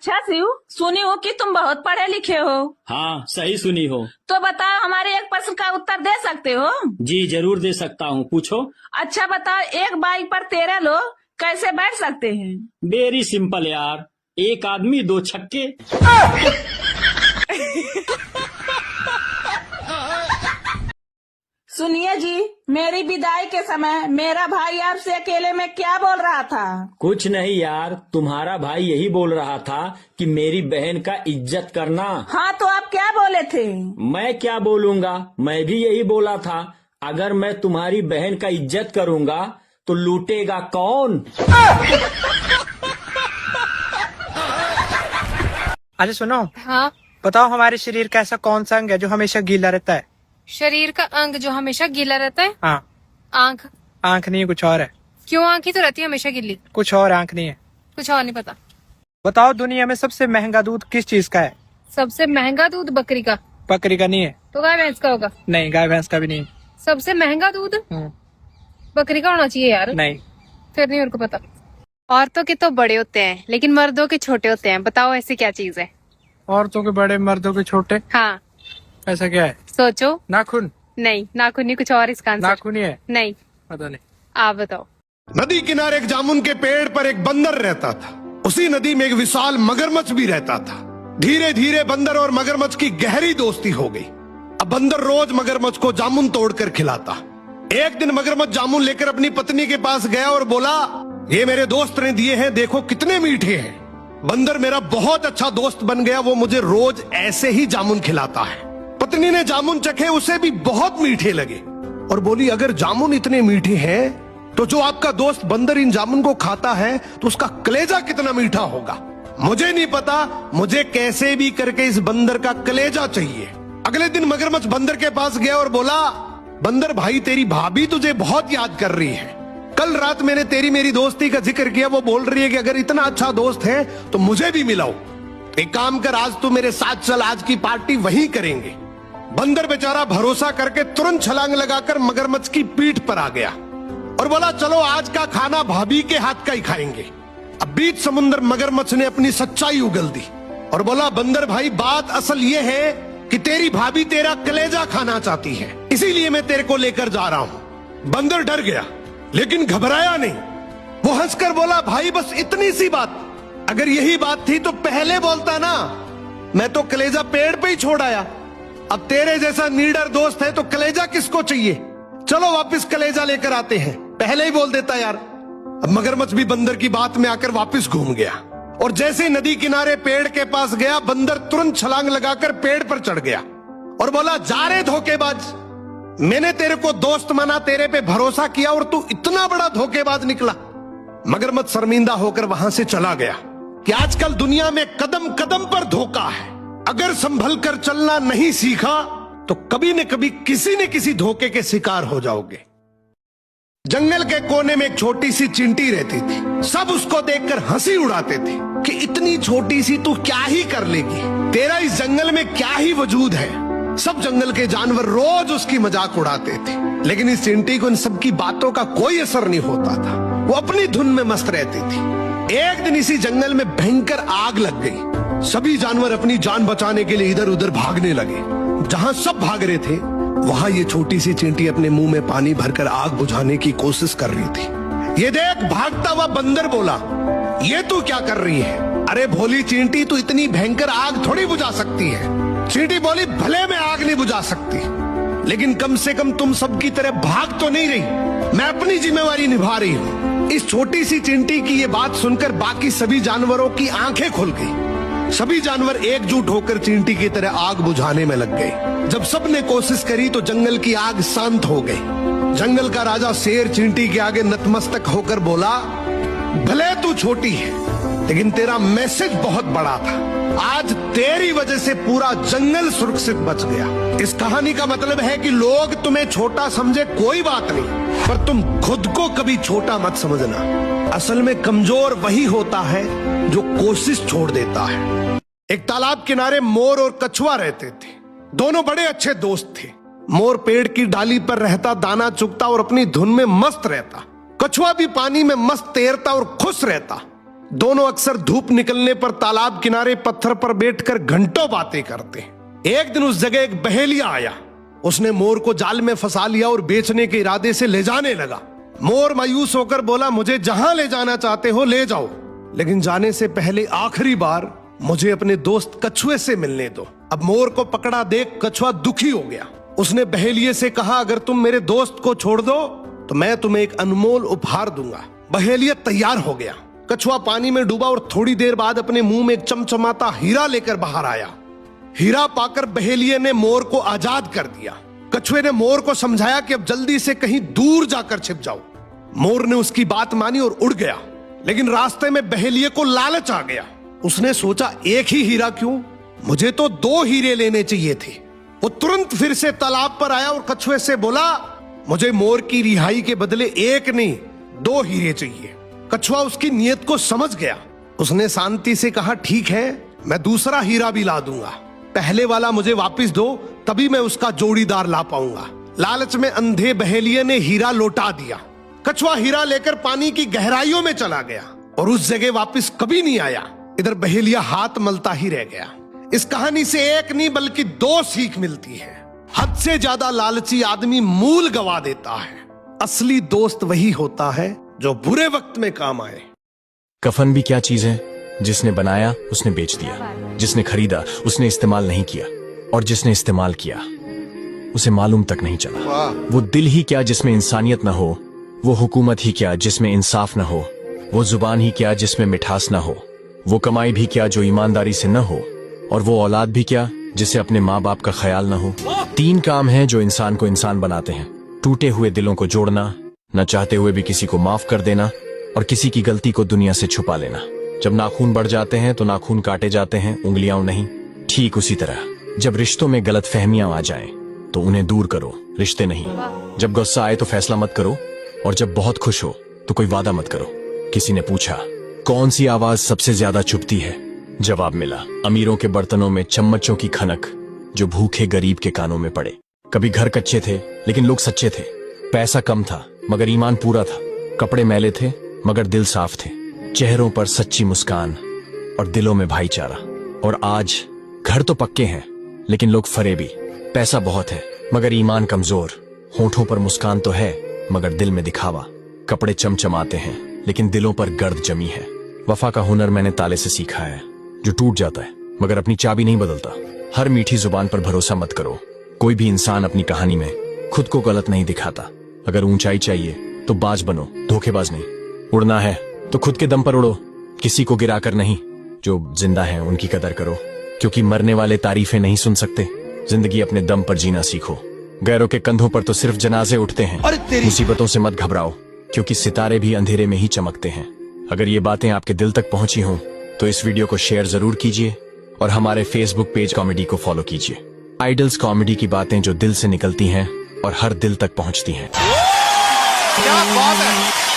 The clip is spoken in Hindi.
अच्छा शिव, सुनी हूँ कि तुम बहुत पढ़े लिखे हो। हाँ, सही सुनी हो। तो बताओ, हमारे एक प्रश्न का उत्तर दे सकते हो? जी जरूर दे सकता हूँ, पूछो। अच्छा बताओ, एक बाइक पर 13 लोग कैसे बैठ सकते हैं? वेरी सिंपल यार, एक आदमी दो छक्के। सुनिए जी, मेरी विदाई के समय मेरा भाई आपसे अकेले में क्या बोल रहा था? कुछ नहीं यार, तुम्हारा भाई यही बोल रहा था कि मेरी बहन का इज्जत करना। हाँ, तो आप क्या बोले थे? मैं क्या बोलूँगा, मैं भी यही बोला था, अगर मैं तुम्हारी बहन का इज्जत करूँगा तो लूटेगा कौन। अच्छा सुनो, हाँ, बताओ हमारे शरीर का ऐसा कौन सा अंग है जो हमेशा गीला रहता है? शरीर का अंग जो हमेशा गीला रहता है? हाँ। आंख। आंख नहीं, कुछ और है। क्यों? आंख ही तो रहती है हमेशा गिल्ली। कुछ और, आंख नहीं है। कुछ और नहीं पता। बताओ दुनिया में सबसे महंगा दूध किस चीज का है? सबसे महंगा दूध बकरी का। बकरी का नहीं है। तो गाय भैंस का होगा। नहीं, गाय भैंस का भी नहीं है। सबसे महंगा दूध बकरी का होना चाहिए यार। नहीं। फिर नहीं मेरे को पता। औरतों के तो बड़े होते हैं लेकिन मर्दों के छोटे होते हैं, बताओ ऐसी क्या चीज है? औरतों के बड़े, मर्दों के छोटे? हाँ, ऐसा क्या है? सोचो। नाखून? नहीं, नाखून नहीं, कुछ और इसका आंसर। नाखून ही है? नहीं, पता नहीं। आप बताओ। नदी किनारे एक जामुन के पेड़ पर एक बंदर रहता था। उसी नदी में एक विशाल मगरमच्छ भी रहता था। धीरे धीरे बंदर और मगरमच्छ की गहरी दोस्ती हो गई। अब बंदर रोज मगरमच्छ को जामुन तोड़कर खिलाता। एक दिन मगरमच्छ जामुन लेकर अपनी पत्नी के पास गया और बोला, ये मेरे दोस्त ने दिए हैं, देखो कितने मीठे हैं। बंदर मेरा बहुत अच्छा दोस्त बन गया, वो मुझे रोज ऐसे ही जामुन खिलाता है। पत्नी ने जामुन चखे, उसे भी बहुत मीठे लगे और बोली, अगर जामुन इतने मीठे हैं तो जो आपका दोस्त बंदर इन जामुन को खाता है तो उसका कलेजा कितना मीठा होगा। मुझे नहीं पता, मुझे कैसे भी करके इस बंदर का कलेजा चाहिए। अगले दिन मगरमच्छ बंदर के पास गया और बोला, बंदर भाई, तेरी भाभी तुझे बहुत याद कर रही है। कल रात मैंने तेरी मेरी दोस्ती का जिक्र किया, वो बोल रही है कि अगर इतना अच्छा दोस्त है तो मुझे भी मिलाओ। एक काम कर, आज तू मेरे साथ चल, आज की पार्टी वहीं करेंगे। बंदर बेचारा भरोसा करके तुरंत छलांग लगाकर मगरमच्छ की पीठ पर आ गया और बोला, चलो आज का खाना भाभी के हाथ का ही खाएंगे। अब बीच समुद्र मगरमच्छ ने अपनी सच्चाई उगल दी और बोला, बंदर भाई, बात असल ये है कि तेरी भाभी तेरा कलेजा खाना चाहती है, इसीलिए मैं तेरे को लेकर जा रहा हूं। बंदर डर गया लेकिन घबराया नहीं। वो हंसकर बोला, भाई बस इतनी सी बात, अगर यही बात थी तो पहले बोलता ना, मैं तो कलेजा पेड़ पे ही छोड़ आया। अब तेरे जैसा नीडर दोस्त है तो कलेजा किसको चाहिए? चलो वापस कलेजा लेकर आते हैं, पहले ही बोल देता यार। अब मगरमच्छ भी बंदर की बात में आकर वापस घूम गया और जैसे नदी किनारे पेड़ के पास गया, बंदर तुरंत छलांग लगाकर पेड़ पर चढ़ गया और बोला, जा रे धोखेबाज, मैंने तेरे को दोस्त माना, तेरे पे भरोसा किया और तू इतना बड़ा धोखेबाज निकला। मगरमच्छ शर्मिंदा होकर वहां से चला गया कि आजकल दुनिया में कदम कदम पर धोखा है। अगर संभल कर चलना नहीं सीखा तो कभी न कभी किसी न किसी धोखे के शिकार हो जाओगे। जंगल के कोने में एक छोटी सी चींटी रहती थी। सब उसको देखकर हंसी उड़ाते थे कि इतनी छोटी सी तू क्या ही कर लेगी, तेरा इस जंगल में क्या ही वजूद है। सब जंगल के जानवर रोज उसकी मजाक उड़ाते थे, लेकिन इस चींटी को इन सब की बातों का कोई असर नहीं होता था। वो अपनी धुन में मस्त रहती थी। एक दिन इसी जंगल में भयंकर आग लग गई। सभी जानवर अपनी जान बचाने के लिए इधर उधर भागने लगे। जहां सब भाग रहे थे वहां ये छोटी सी चींटी अपने मुंह में पानी भरकर आग बुझाने की कोशिश कर रही थी। ये देख भागता हुआ बंदर बोला, ये तू क्या कर रही है? अरे भोली चींटी, तू इतनी भयंकर आग थोड़ी बुझा सकती है। चींटी बोली, भले मैं आग नहीं बुझा सकती, लेकिन कम से कम तुम सबकी तरह भाग तो नहीं रही, मैं अपनी जिम्मेवारी निभा रही हूँ। इस छोटी सी चींटी की ये बात सुनकर बाकी सभी जानवरों की आंखें खुल गई। सभी जानवर एकजुट होकर चींटी की तरह आग बुझाने में लग गए। जब सबने कोशिश करी तो जंगल की आग शांत हो गई। जंगल का राजा शेर चींटी के आगे नतमस्तक होकर बोला, भले तू छोटी है लेकिन तेरा मैसेज बहुत बड़ा था। आज तेरी वजह से पूरा जंगल सुरक्षित बच गया। इस कहानी का मतलब है कि लोग तुम्हें छोटा समझे कोई बात नहीं, पर तुम खुद को कभी छोटा मत समझना। असल में कमजोर वही होता है जो कोशिश छोड़ देता है। एक तालाब किनारे मोर और कछुआ रहते थे। दोनों बड़े अच्छे दोस्त थे। मोर पेड़ की डाली पर रहता, दाना चुगता और अपनी धुन में मस्त रहता। कछुआ भी पानी में मस्त तैरता और खुश रहता। दोनों अक्सर धूप निकलने पर तालाब किनारे पत्थर पर बैठकर घंटों बातें करते। एक दिन उस जगह एक बहेलिया आया। उसने मोर को जाल में फंसा लिया और बेचने के इरादे से ले जाने लगा। मोर मायूस होकर बोला, मुझे जहां ले जाना चाहते हो ले जाओ, लेकिन जाने से पहले आखिरी बार मुझे अपने दोस्त कछुए से मिलने दो। अब मोर को पकड़ा देख कछुआ दुखी हो गया। उसने बहेलिये से कहा, अगर तुम मेरे दोस्त को छोड़ दो तो मैं तुम्हें एक अनमोल उपहार दूंगा। बहेलिया तैयार हो गया। कछुआ पानी में डूबा और थोड़ी देर बाद अपने मुंह में एक चमचमाता हीरा लेकर बाहर आया। हीरा पाकर बहेलिये ने मोर को आजाद कर दिया। कछुए ने मोर को समझाया कि अब जल्दी से कहीं दूर जाकर छिप जाओ। मोर ने उसकी बात मानी और उड़ गया, लेकिन रास्ते में बहेलिये को लालच आ गया। उसने सोचा, एक ही हीरा क्यों, मुझे तो 2 हीरे लेने चाहिए थे। वो तुरंत फिर से तालाब पर आया और कछुए से बोला, मुझे मोर की रिहाई के बदले 1 नहीं 2 हीरे चाहिए। कछुआ उसकी नीयत को समझ गया। उसने शांति से कहा, ठीक है, मैं दूसरा हीरा भी ला दूंगा, पहले वाला मुझे वापस दो, तभी मैं उसका जोड़ीदार ला पाऊंगा। लालच में अंधे बहेलिये ने हीरा लौटा दिया। कछुआ हीरा लेकर पानी की गहराइयों में चला गया और उस जगह वापस कभी नहीं आया। इधर बहेलिया हाथ मलता ही रह गया। इस कहानी से 1 नहीं बल्कि 2 सीख मिलती है। हद से ज्यादा लालची आदमी मूल गवा देता है। असली दोस्त वही होता है जो बुरे वक्त में काम आए। कफन भी क्या चीज है, जिसने बनाया उसने बेच दिया, जिसने खरीदा उसने इस्तेमाल नहीं किया, और जिसने इस्तेमाल किया उसे मालूम तक नहीं चला। वो दिल ही क्या जिसमें इंसानियत न हो, वो हुकूमत ही क्या जिसमें इंसाफ न हो, वो जुबान ही क्या जिसमें मिठास न हो, वो कमाई भी क्या जो ईमानदारी से न हो, और वो औलाद भी क्या जिसे अपने माँ बाप का ख्याल न हो। 3 काम हैं जो इंसान को इंसान बनाते हैं: टूटे हुए दिलों को जोड़ना, न चाहते हुए भी किसी को माफ कर देना, और किसी की गलती को दुनिया से छुपा लेना। जब नाखून बढ़ जाते हैं तो नाखून काटे जाते हैं, उंगलियां नहीं। ठीक उसी तरह जब रिश्तों में गलत फहमियां आ जाएं तो उन्हें दूर करो, रिश्ते नहीं। जब गुस्सा आए तो फैसला मत करो, और जब बहुत खुश हो तो कोई वादा मत करो। किसी ने पूछा, कौन सी आवाज सबसे ज्यादा चुभती है? जवाब मिला, अमीरों के बर्तनों में चम्मचों की खनक जो भूखे गरीब के कानों में पड़े। कभी घर कच्चे थे लेकिन लोग सच्चे थे, पैसा कम था मगर ईमान पूरा था, कपड़े मैले थे मगर दिल साफ थे, चेहरों पर सच्ची मुस्कान और दिलों में भाईचारा। और आज घर तो पक्के हैं लेकिन लोग फरेबी, पैसा बहुत है मगर ईमान कमजोर, होठों पर मुस्कान तो है मगर दिल में दिखावा, कपड़े चमचमाते हैं लेकिन दिलों पर गर्द जमी है। वफा का हुनर मैंने ताले से सीखा है, जो टूट जाता है मगर अपनी चाबी नहीं बदलता। हर मीठी जुबान पर भरोसा मत करो, कोई भी इंसान अपनी कहानी में खुद को गलत नहीं दिखाता। अगर ऊंचाई चाहिए तो बाज बनो, धोखेबाज नहीं। उड़ना है तो खुद के दम पर उड़ो, किसी को गिराकर नहीं। जो जिंदा है उनकी कदर करो, क्योंकि मरने वाले तारीफें नहीं सुन सकते। जिंदगी अपने दम पर जीना सीखो, गैरों के कंधों पर तो सिर्फ जनाजे उठते हैं। मुसीबतों से मत घबराओ, क्योंकि सितारे भी अंधेरे में ही चमकते हैं। अगर ये बातें आपके दिल तक पहुंची हों तो इस वीडियो को शेयर जरूर कीजिए और हमारे फेसबुक पेज कॉमेडी को फॉलो कीजिए। आइडल्स कॉमेडी की बातें जो दिल से निकलती हैं और हर दिल तक पहुंचती हैं। क्या बात है।